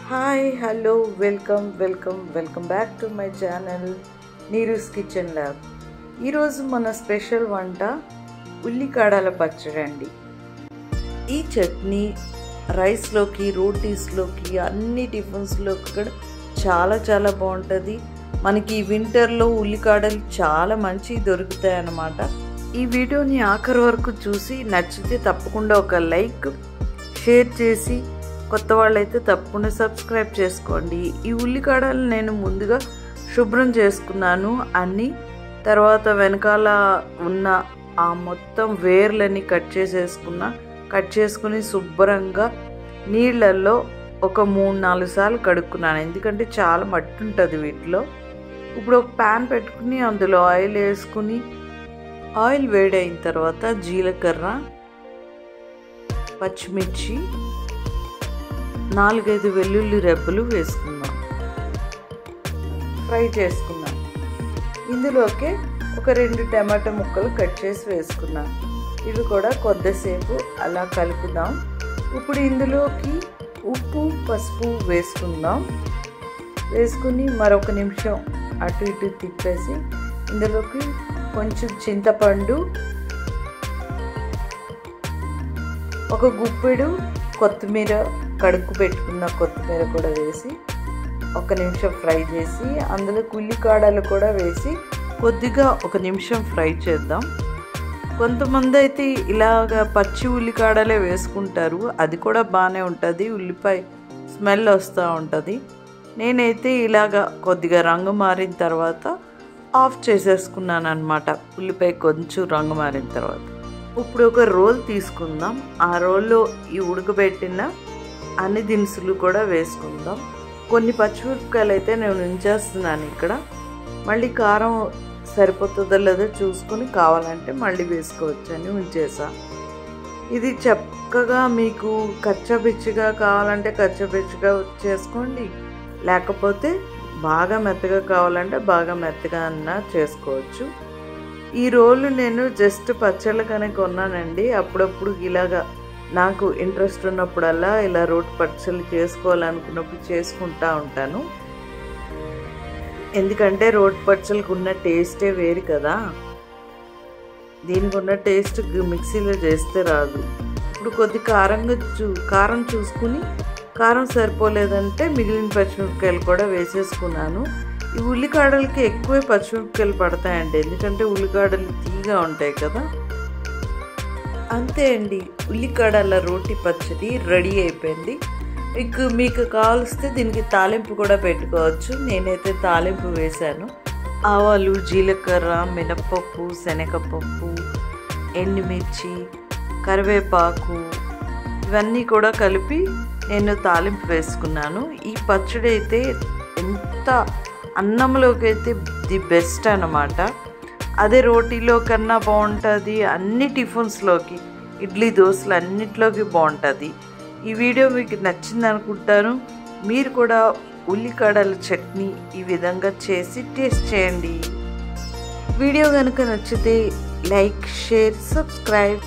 Hi hello welcome back to my channel Neeru's kitchen lab. ఈరోజు మన special వంట ఉల్లికాడల పచ్చడి అండి. ఈ చట్నీ రైస్లోకి, రోటీస్లోకి, అన్ని టిఫిన్స్లోకి కూడా చాలా బాగుంటుంది. మనకి వింటర్లో ఉల్లికాడలు చాలా మంచివి దొరుకుతాయి అన్నమాట. ఈ వీడియోని ఆఖరి వరకు చూసి నచ్చితే తప్పకుండా ఒక లైక్, షేర్ చేసి కొత్త వాళ్ళైతే తప్పకుండా సబ్స్క్రైబ్ చేసుకోండి. ఈ ఉల్లికాడలు నేను ముందుగా శుభ్రం చేసుకున్నాను అన్నీ. తర్వాత వెనకాల ఉన్న ఆ మొత్తం వేర్లని కట్ చేసుకుని శుభ్రంగా నీళ్ళల్లో ఒక 3-4 సార్లు కడుక్కున్నాను. ఎందుకంటే చాలా మట్టి ఉంటుంది వీటిలో. ఇప్పుడు ఒక ప్యాన్ పెట్టుకుని అందులో ఆయిల్ వేసుకుని, ఆయిల్ వేడైన తర్వాత జీలకర్ర, పచ్చిమిర్చి, 4-5 వెల్లుల్లి రెబ్బలు వేసుకుందాం. ఫ్రై చేసుకున్నాం. ఇందులోకి ఒక 2 టమాటా ముక్కలు కట్ చేసి వేసుకున్నాం. ఇవి కూడా కొద్దిసేపు అలా కలుపుదాం. ఇప్పుడు ఇందులోకి ఉప్పు, పసుపు వేసుకుందాం. వేసుకుని మరొక నిమిషం అటు ఇటు తిప్పేసి ఇందులోకి కొంచెం చింతపండు, ఒక గుప్పెడు కొత్తిమీర, కడుక్కు పెట్టుకున్న కొత్తిమీర కూడా వేసి 1 నిమిషం ఫ్రై చేసి అందులో ఉల్లికాడలు కూడా వేసి కొద్దిగా 1 నిమిషం ఫ్రై చేద్దాం. కొంతమంది అయితే ఇలాగ పచ్చి ఉల్లికాడలే వేసుకుంటారు, అది కూడా బాగానే ఉంటుంది, ఉల్లిపాయ స్మెల్ వస్తూ ఉంటుంది. నేనైతే ఇలాగ కొద్దిగా రంగు మారిన తర్వాత ఆఫ్ చేసేసుకున్నాను అన్నమాట. ఉల్లిపాయ కొంచెం రంగు మారిన తర్వాత ఇప్పుడు ఒక రోల్ తీసుకుందాం. ఆ రోల్లో ఈ ఉడకబెట్టిన అన్ని దినుసులు కూడా వేసుకుందాం. కొన్ని పచ్చిమిరపకాయలు అయితే నేను ఉంచేస్తున్నాను ఇక్కడ. మళ్ళీ కారం సరిపోతుందో లేదో చూసుకొని కావాలంటే మళ్ళీ వేసుకోవచ్చు అని ఉంచేసా. ఇది చక్కగా మీకు కచ్చపిచ్చిగా కావాలంటే కచ్చపిచ్చిగా చేసుకోండి, లేకపోతే బాగా మెత్తగా కావాలంటే బాగా మెత్తగా అన్నా చేసుకోవచ్చు. ఈ రోలు నేను జస్ట్ పచ్చళ్ళకనే కొన్నానండి. అప్పుడప్పుడు ఇలాగా నాకు ఇంట్రెస్ట్ ఉన్నప్పుడల్లా ఇలా రోటి పచ్చళ్ళు చేసుకోవాలనుకున్నప్పుడు చేసుకుంటూ ఉంటాను. ఎందుకంటే రోటి పచ్చళ్ళకు ఉన్న టేస్టే వేరు కదా, దీనికి ఉన్న టేస్ట్ మిక్సీలో చేస్తే రాదు. ఇప్పుడు కొద్ది కారం చూసుకుని, కారం సరిపోలేదంటే మిగిలిన పచ్చిమిరపకాయలు కూడా వేసేసుకున్నాను. ఈ ఉల్లికాడలకి ఎక్కువే పచ్చిమిరపకాయలు పడతాయండి, ఎందుకంటే ఉల్లికాడలు తీగా ఉంటాయి కదా. అంతే అండి, ఉల్లికాడల రోటి పచ్చడి రెడీ అయిపోయింది. మీకు కావలిస్తే దీనికి తాలింపు కూడా పెట్టుకోవచ్చు. నేనైతే తాలింపు వేశాను. ఆవాలు, జీలకర్ర, మినపప్పు, శనగపప్పు, ఎండుమిర్చి, కరివేపాకు ఇవన్నీ కూడా కలిపి నేను తాలింపు వేసుకున్నాను. ఈ పచ్చడి అయితే ఎంత అన్నంలోకి అయితే ది బెస్ట్ అన్నమాట. అదే రోటీలో కన్నా బాగుంటుంది, అన్ని టిఫిన్స్లోకి, ఇడ్లీ, దోశలు అన్నిట్లోకి బాగుంటుంది. ఈ వీడియో మీకు నచ్చింది అనుకుంటాను. మీరు కూడా ఉల్లికాడల చట్నీ ఈ విధంగా చేసి టేస్ట్ చేయండి. వీడియో కనుక నచ్చితే లైక్, షేర్, సబ్స్క్రైబ్.